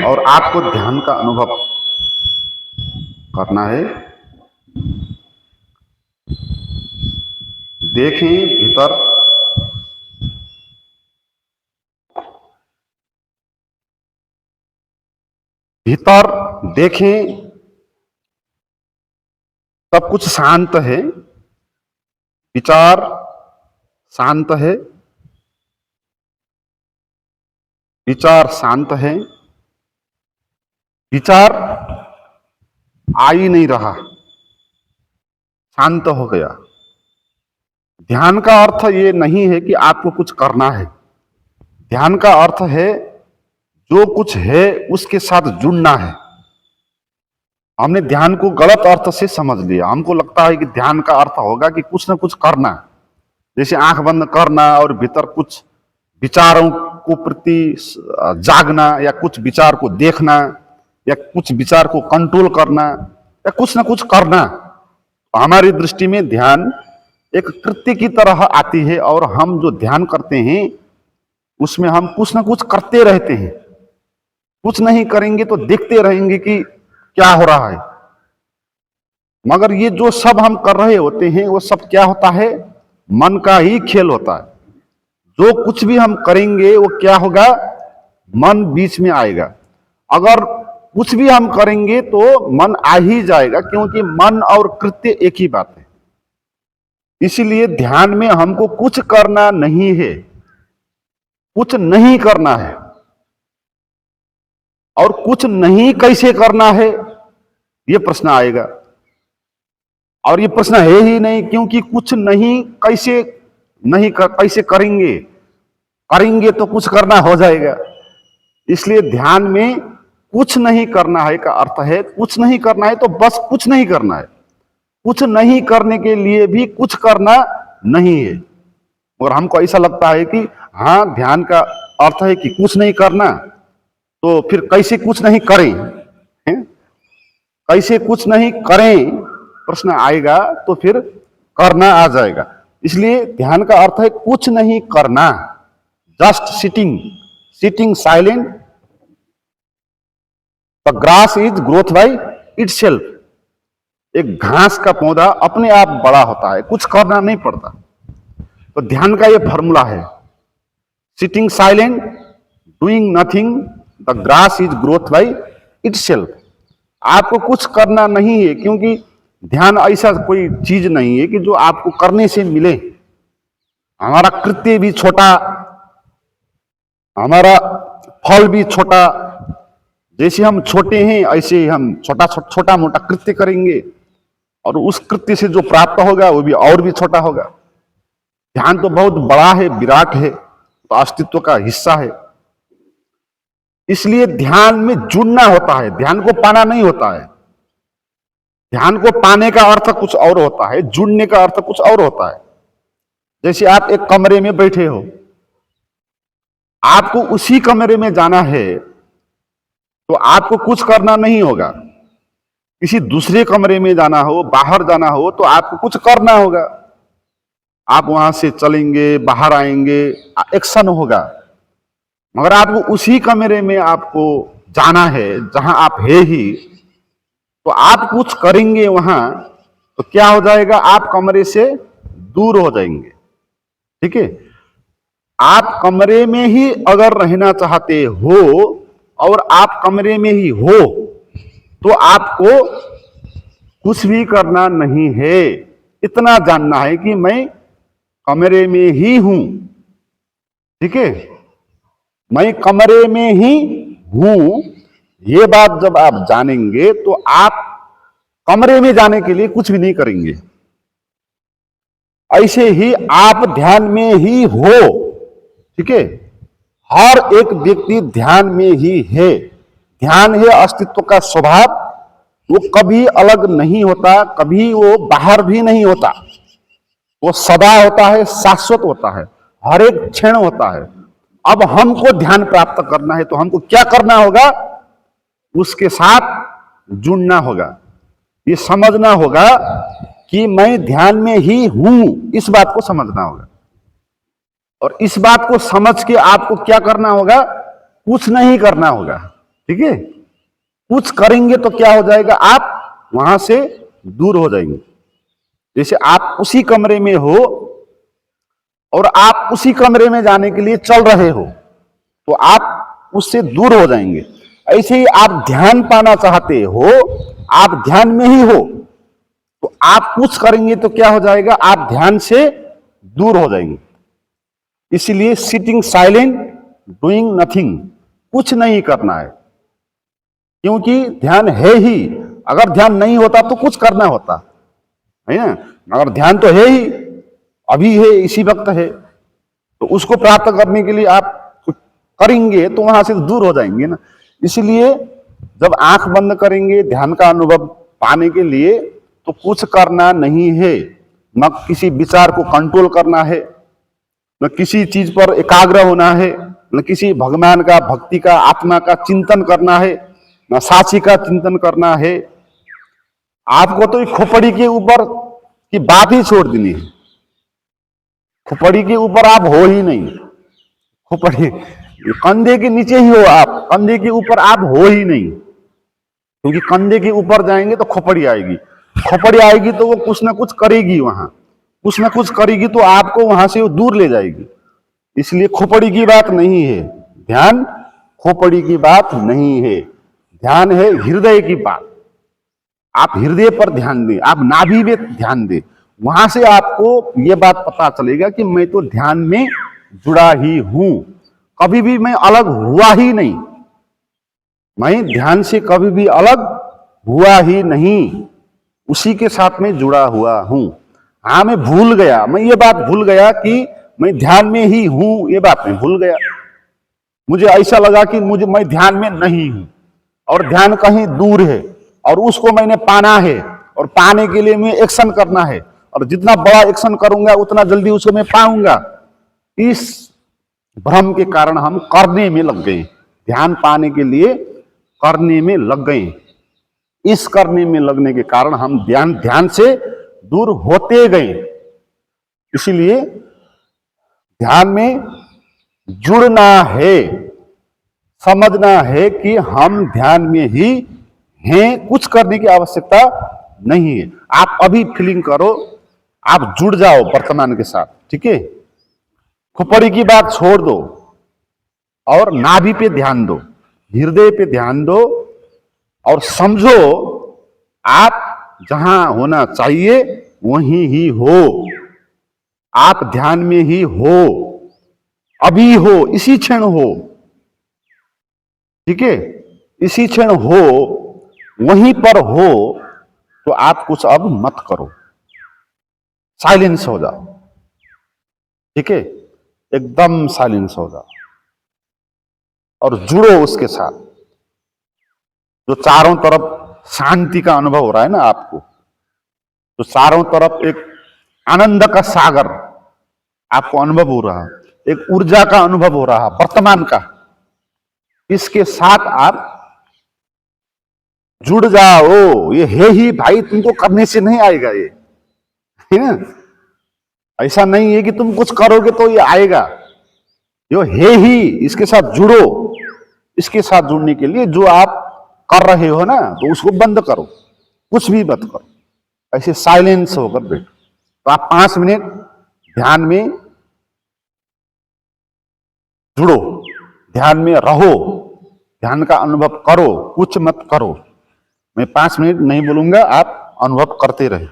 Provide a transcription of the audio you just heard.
और आपको ध्यान का अनुभव करना है। देखें भीतर, भीतर देखें, सब कुछ शांत है, विचार शांत है, विचार शांत है, विचार आ ही नहीं रहा, शांत हो गया। ध्यान का अर्थ ये नहीं है कि आपको कुछ करना है। ध्यान का अर्थ है जो कुछ है उसके साथ जुड़ना है। हमने ध्यान को गलत अर्थ से समझ लिया। हमको लगता है कि ध्यान का अर्थ होगा कि कुछ ना कुछ करना, जैसे आंख बंद करना और भीतर कुछ विचारों को प्रति जागना, या कुछ विचार को देखना, या कुछ विचार को कंट्रोल करना, या कुछ ना कुछ करना। हमारी दृष्टि में ध्यान एक कृत्य की तरह आती है, और हम जो ध्यान करते हैं उसमें हम कुछ ना कुछ करते रहते हैं। कुछ नहीं करेंगे तो देखते रहेंगे कि क्या हो रहा है। मगर ये जो सब हम कर रहे होते हैं वो सब क्या होता है? मन का ही खेल होता है। जो कुछ भी हम करेंगे वो क्या होगा? मन बीच में आएगा। अगर कुछ भी हम करेंगे तो मन आ ही जाएगा, क्योंकि मन और कृत्य एक ही बात है। इसीलिए ध्यान में हमको कुछ करना नहीं है, कुछ नहीं करना है। और कुछ नहीं कैसे करना है ये प्रश्न आएगा, और ये प्रश्न है ही नहीं, क्योंकि कुछ नहीं कैसे नहीं कैसे करेंगे? करेंगे तो कुछ करना हो जाएगा। इसलिए ध्यान में कुछ नहीं करना है का अर्थ है, कुछ नहीं करना है तो बस कुछ नहीं करना है। कुछ नहीं करने के लिए भी कुछ करना नहीं है। और हमको ऐसा लगता है कि हाँ, ध्यान का अर्थ है कि कुछ नहीं करना, तो फिर कैसे कुछ नहीं करें? हैं? कैसे कुछ नहीं करें प्रश्न आएगा तो फिर करना आ जाएगा। इसलिए ध्यान का अर्थ है कुछ नहीं करना, just sitting, sitting silent. The grass is growth by itself. एक घास का पौधा अपने आप बड़ा होता है, कुछ करना नहीं पड़ता। तो ध्यान का ये फॉर्मूला है, sitting silent, doing nothing, the grass is growth by itself. आपको कुछ करना नहीं है, क्योंकि ध्यान ऐसा कोई चीज नहीं है कि जो आपको करने से मिले। हमारा कृत्य भी छोटा, हमारा फल भी छोटा। जैसे हम छोटे हैं ऐसे हम छोटा मोटा कृत्य करेंगे, और उस कृत्य से जो प्राप्त होगा वो भी और भी छोटा होगा। ध्यान तो बहुत बड़ा है, विराट है, तो अस्तित्व का हिस्सा है। इसलिए ध्यान में जुड़ना होता है, ध्यान को पाना नहीं होता है। ध्यान को पाने का अर्थ कुछ और होता है, जुड़ने का अर्थ कुछ और होता है। जैसे आप एक कमरे में बैठे हो, आपको उसी कमरे में जाना है तो आपको कुछ करना नहीं होगा। किसी दूसरे कमरे में जाना हो, बाहर जाना हो, तो आपको कुछ करना होगा। आप वहां से चलेंगे, बाहर आएंगे, एक्शन होगा। मगर आपको उसी कमरे में आपको जाना है जहां आप है ही, तो आप कुछ करेंगे वहां, तो क्या हो जाएगा? आप कमरे से दूर हो जाएंगे। ठीक है? आप कमरे में ही अगर रहना चाहते हो और आप कमरे में ही हो, तो आपको कुछ भी करना नहीं है। इतना जानना है कि मैं कमरे में ही हूं। ठीक है? मैं कमरे में ही हूं, ये बात जब आप जानेंगे तो आप कमरे में जाने के लिए कुछ भी नहीं करेंगे। ऐसे ही आप ध्यान में ही हो। ठीक है? हर एक व्यक्ति ध्यान में ही है। ध्यान है अस्तित्व का स्वभाव। वो कभी अलग नहीं होता, कभी वो बाहर भी नहीं होता। वो सदा होता है, शाश्वत होता है, हर एक क्षण होता है। अब हमको ध्यान प्राप्त करना है तो हमको क्या करना होगा? उसके साथ जुड़ना होगा। ये समझना होगा कि मैं ध्यान में ही हूं, इस बात को समझना होगा। और इस बात को समझ के आपको क्या करना होगा? कुछ नहीं करना होगा। ठीक है। कुछ करेंगे तो क्या हो जाएगा, आप वहां से दूर हो जाएंगे। जैसे आप उसी कमरे में हो और आप उसी कमरे में जाने के लिए चल रहे हो तो आप उससे दूर हो जाएंगे। ऐसे ही आप ध्यान पाना चाहते हो, आप ध्यान में ही हो तो आप कुछ करेंगे तो क्या हो जाएगा, आप ध्यान से दूर हो जाएंगे। इसीलिए सिटिंग साइलेंट, डूइंग नथिंग, कुछ नहीं करना है, क्योंकि ध्यान है ही। अगर ध्यान नहीं होता तो कुछ करना होता है ना। अगर ध्यान तो है ही, अभी है, इसी वक्त है, तो उसको प्राप्त करने के लिए आप कुछ करेंगे तो वहां से दूर हो जाएंगे ना। इसलिए जब आंख बंद करेंगे ध्यान का अनुभव पाने के लिए तो कुछ करना नहीं है, न किसी विचार को कंट्रोल करना है, न किसी चीज पर एकाग्र होना है, न किसी भगवान का, भक्ति का, आत्मा का चिंतन करना है, न साक्षी का चिंतन करना है। आपको तो खोपड़ी के ऊपर की बात ही छोड़ देनी है। खोपड़ी के ऊपर आप हो ही नहीं, खोपड़ी कंधे के नीचे ही हो आप, कंधे के ऊपर आप हो ही नहीं, क्योंकि कंधे के ऊपर जाएंगे तो खोपड़ी आएगी, खोपड़ी आएगी तो वो कुछ ना कुछ करेगी, वहां कुछ ना कुछ करेगी तो आपको वहां से वो दूर ले जाएगी। इसलिए खोपड़ी की बात नहीं है ध्यान, खोपड़ी की बात नहीं है ध्यान, है हृदय की बात। आप हृदय पर ध्यान दें, आप नाभि में ध्यान दें, वहां से आपको ये बात पता चलेगा कि मैं तो ध्यान में जुड़ा ही हूं, कभी भी मैं अलग हुआ ही नहीं, मैं ध्यान से कभी भी अलग हुआ ही नहीं, उसी के साथ में जुड़ा हुआ हूं। हाँ, मैं भूल गया, मैं ये बात भूल गया कि मैं ध्यान में ही हूं, ये बात मैं भूल गया। मुझे ऐसा लगा कि मैं ध्यान में नहीं हूं और ध्यान कहीं दूर है और उसको मैंने पाना है, और पाने के लिए मैं एक्शन करना है, और जितना बड़ा एक्शन करूंगा उतना जल्दी उसको मैं पाऊंगा। इस भ्रम के कारण हम करने में लग गए, ध्यान पाने के लिए करने में लग गए। इस करने में लगने के कारण हम ध्यान से दूर होते गए। इसीलिए ध्यान में जुड़ना है, समझना है कि हम ध्यान में ही हैं, कुछ करने की आवश्यकता नहीं है। आप अभी फीलिंग करो, आप जुड़ जाओ वर्तमान के साथ, ठीक है। खोपड़ी की बात छोड़ दो और नाभि पे ध्यान दो, हृदय पे ध्यान दो, और समझो आप जहां होना चाहिए वहीं ही हो, आप ध्यान में ही हो, अभी हो, इसी क्षण हो, ठीक है, इसी क्षण हो, वहीं पर हो। तो आप कुछ अब मत करो, साइलेंस हो जाओ, ठीक है, एकदम साइलेंस हो जाओ और जुड़ो उसके साथ। जो चारों तरफ शांति का अनुभव हो रहा है ना आपको, तो चारों तरफ एक आनंद का सागर आपको अनुभव हो रहा है, एक ऊर्जा का अनुभव हो रहा है वर्तमान का, इसके साथ आप जुड़ जाओ। ये है ही भाई, तुमको करने से नहीं आएगा, ये है ना। ऐसा नहीं है कि तुम कुछ करोगे तो ये आएगा, जो है ही, इसके साथ जुड़ो। इसके साथ जुड़ने के लिए जो आप कर रहे हो ना, तो उसको बंद करो, कुछ भी मत करो, ऐसे साइलेंस होकर बैठो। तो आप 5 मिनट ध्यान में जुड़ो, ध्यान में रहो, ध्यान का अनुभव करो, कुछ मत करो। मैं 5 मिनट नहीं बोलूंगा, आप अनुभव करते रहे।